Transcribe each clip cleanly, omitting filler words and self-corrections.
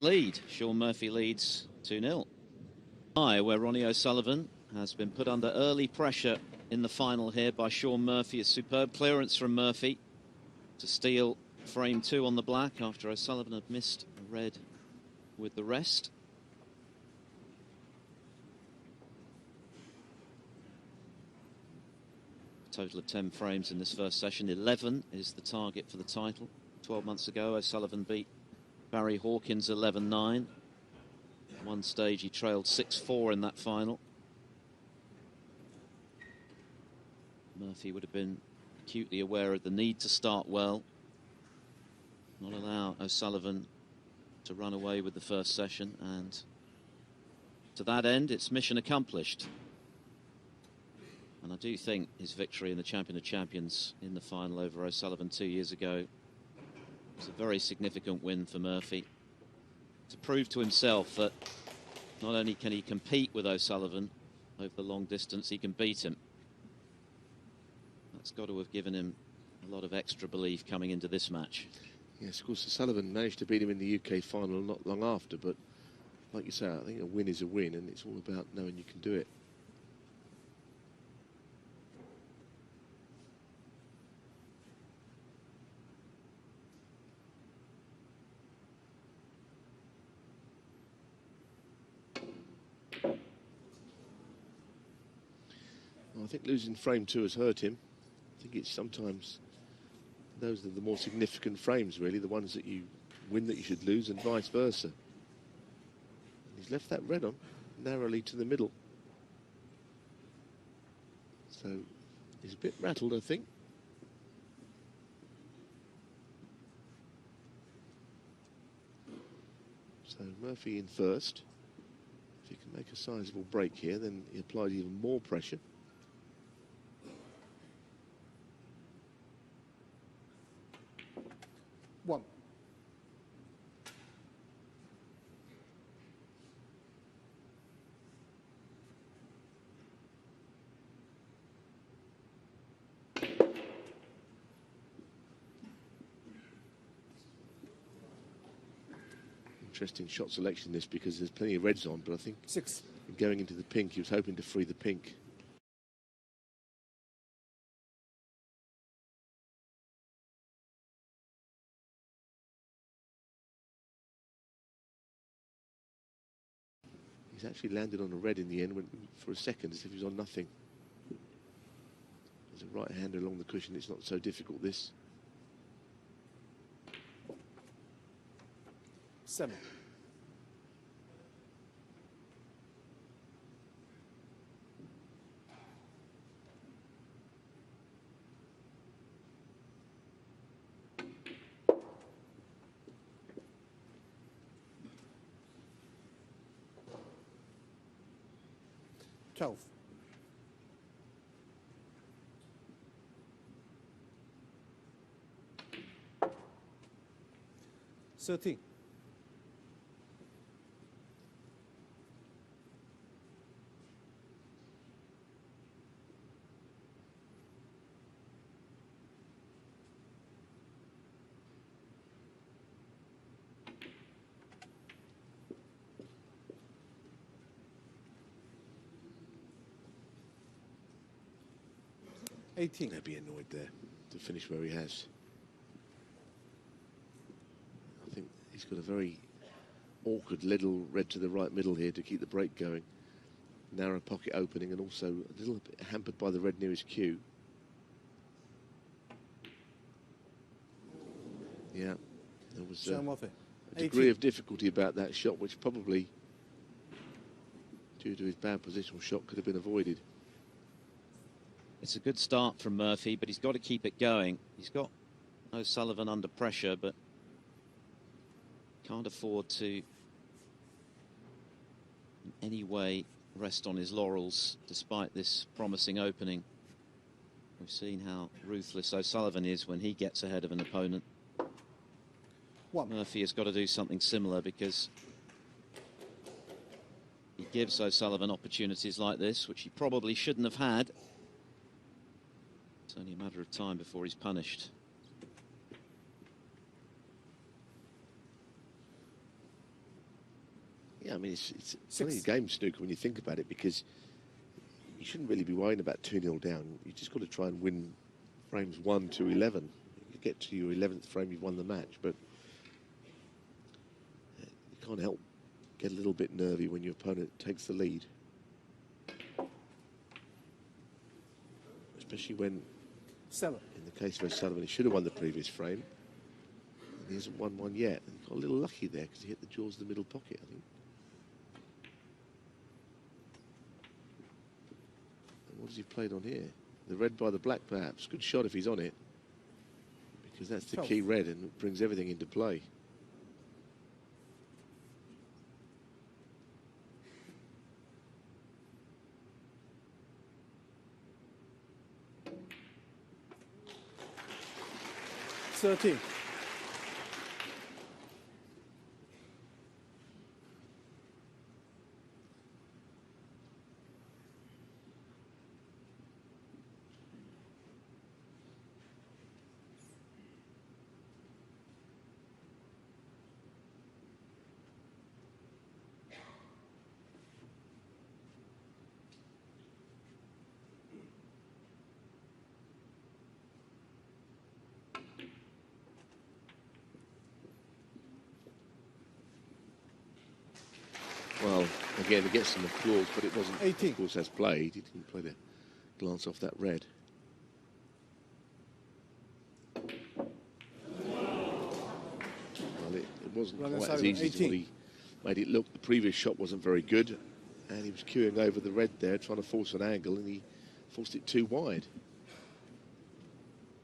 lead. Shaun Murphy leads 2-0. Where Ronnie O'Sullivan has been put under early pressure in the final here by Shaun Murphy. A superb clearance from Murphy to steal frame 2 on the black after O'Sullivan had missed a red with the rest. A total of 10 frames in this first session. 11 is the target for the title. 12 months ago, O'Sullivan beat Barry Hawkins 11-9. At one stage, he trailed 6-4 in that final. Murphy would have been acutely aware of the need to start well, not allow O'Sullivan to run away with the first session, and to that end, it's mission accomplished. And I do think his victory in the Champion of Champions in the final over O'Sullivan 2 years ago was a very significant win for Murphy, to prove to himself that not only can he compete with O'Sullivan over the long distance, he can beat him. That's got to have given him a lot of extra belief coming into this match. Yes, of course, O'Sullivan managed to beat him in the UK final not long after, but like you say, I think a win is a win, and it's all about knowing you can do it. Well, I think losing frame 2 has hurt him. I think it's sometimes those are the more significant frames, really, the ones that you win that you should lose, and vice versa. And he's left that red on narrowly to the middle, so he's a bit rattled, I think. So Murphy in first. If he can make a sizable break here, then he applies even more pressure. One. Interesting shot selection this, because there's plenty of reds on, but I think 6. going into the pink, he was hoping to free the pink. He's actually landed on a red in the end for a second, as if he was on nothing. There's a right-hander along the cushion, it's not so difficult, this. 7. Twelve. 13. 18. They'll be annoyed there to finish where he has. I think he's got a very awkward little red to the right middle here to keep the break going. Narrow pocket opening, and also a little bit hampered by the red near his cue. Yeah, there was a degree of difficulty about that shot, which probably, due to his bad positional shot, could have been avoided. It's a good start from Murphy, but he's got to keep it going. He's got O'Sullivan under pressure, but can't afford to in any way rest on his laurels despite this promising opening. We've seen how ruthless O'Sullivan is when he gets ahead of an opponent. 1. Murphy has got to do something similar, because he gives O'Sullivan opportunities like this, which he probably shouldn't have had. It's only a matter of time before he's punished. Yeah, I mean, it's a funny game, snooker, when you think about it, because you shouldn't really be worrying about 2-0 down. You just got to try and win frames 1 to 11. You get to your 11th frame, you've won the match, but you can't help get a little bit nervy when your opponent takes the lead. Especially when, 7. in the case of O'Sullivan, he should have won the previous frame. And he hasn't won one yet. And he got a little lucky there because he hit the jaws of the middle pocket, I think. And what has he played on here? The red by the black, perhaps. Good shot if he's on it, because that's the key red and it brings everything into play. Thirteen. Well, again, he gets some applause, but it wasn't, 18. of course, as played. He didn't play the glance off that red. Well, it wasn't quite as easy as what he made it look. The previous shot wasn't very good, and he was queuing over the red there, trying to force an angle, and he forced it too wide.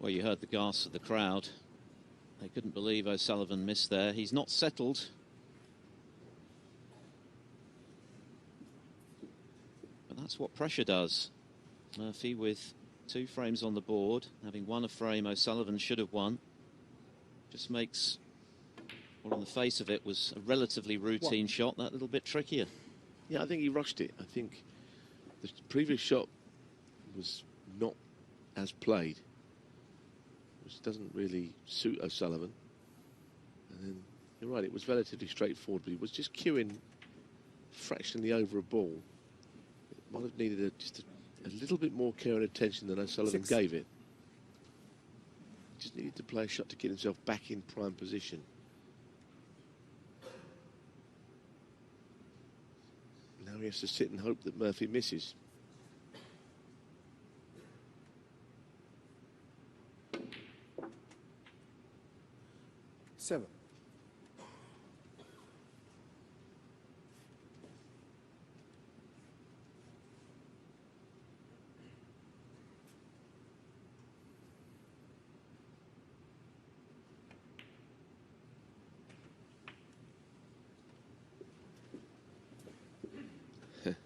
Well, you heard the gasp of the crowd. They couldn't believe O'Sullivan missed there. He's not settled. But that's what pressure does. Murphy with 2 frames on the board, having won a frame O'Sullivan should have won. Just makes, well, on the face of it, was a relatively routine shot, that little bit trickier. Yeah, I think he rushed it. I think the previous shot was not as played, which doesn't really suit O'Sullivan. And then, you're right, it was relatively straightforward, but he was just queuing fractionally over a ball. It might have needed just a little bit more care and attention than O'Sullivan gave it. He just needed to play a shot to get himself back in prime position. Now he has to sit and hope that Murphy misses. Seven.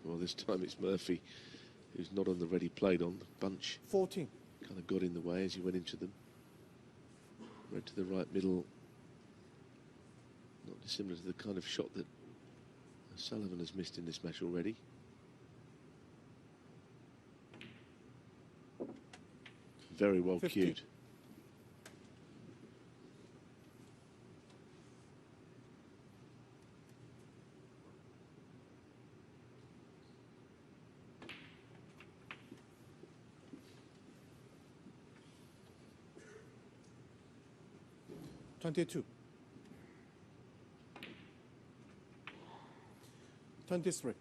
Well, this time it's Murphy who's not on the red he played on. The bunch 14. kind of got in the way as he went into them. Red to the right middle. Not dissimilar to the kind of shot that O'Sullivan has missed in this match already. Very well 15. cued. $22. 23.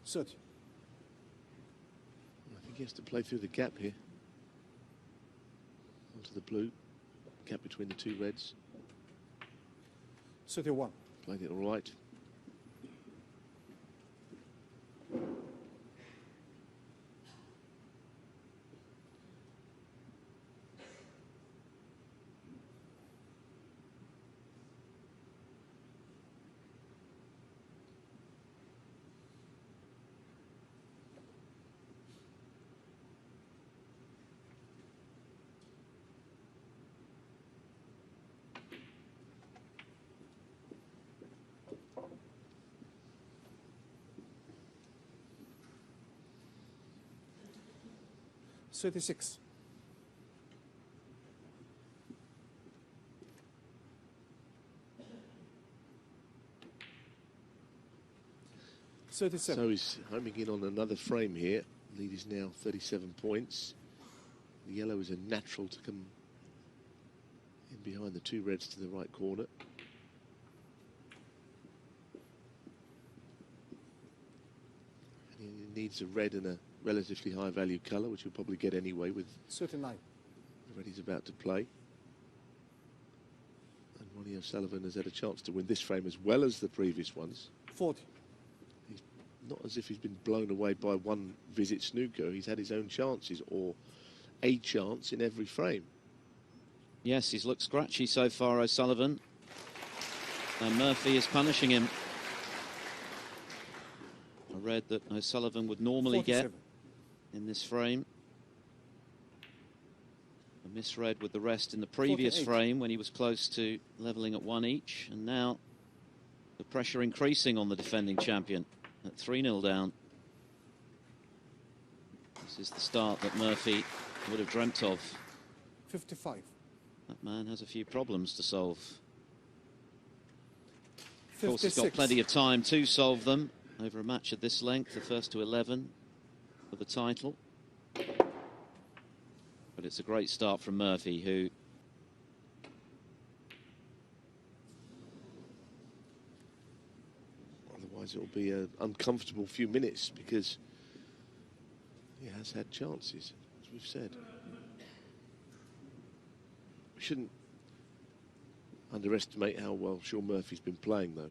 $30. I think he has to play through the gap here. Onto the blue. Gap between the 2 reds. 31. Played it all right. 36. 37. So he's homing in on another frame here. Lead is now 37 points. The yellow is a natural to come in behind the two reds to the right corner. And he needs a red and a relatively high value colour, which he'll probably get anyway with 39. the red he's about to play. And Ronnie O'Sullivan has had a chance to win this frame as well as the previous ones. 40. Not as if he's been blown away by one visit snooker. He's had his own chances, or a chance in every frame. Yes, he's looked scratchy so far, O'Sullivan. And Murphy is punishing him. A red that O'Sullivan would normally 47. get in this frame. A misread with the rest in the previous 48. frame when he was close to levelling at one each. And now the pressure increasing on the defending champion at 3-0 down. This is the start that Murphy would have dreamt of. 55. That man has a few problems to solve. Of 56. course, he's got plenty of time to solve them over a match of this length, the first to 11 for the title. But it's a great start from Murphy, who otherwise it'll be an uncomfortable few minutes, because he has had chances, as we've said. We shouldn't underestimate how well Shaun Murphy's been playing, though.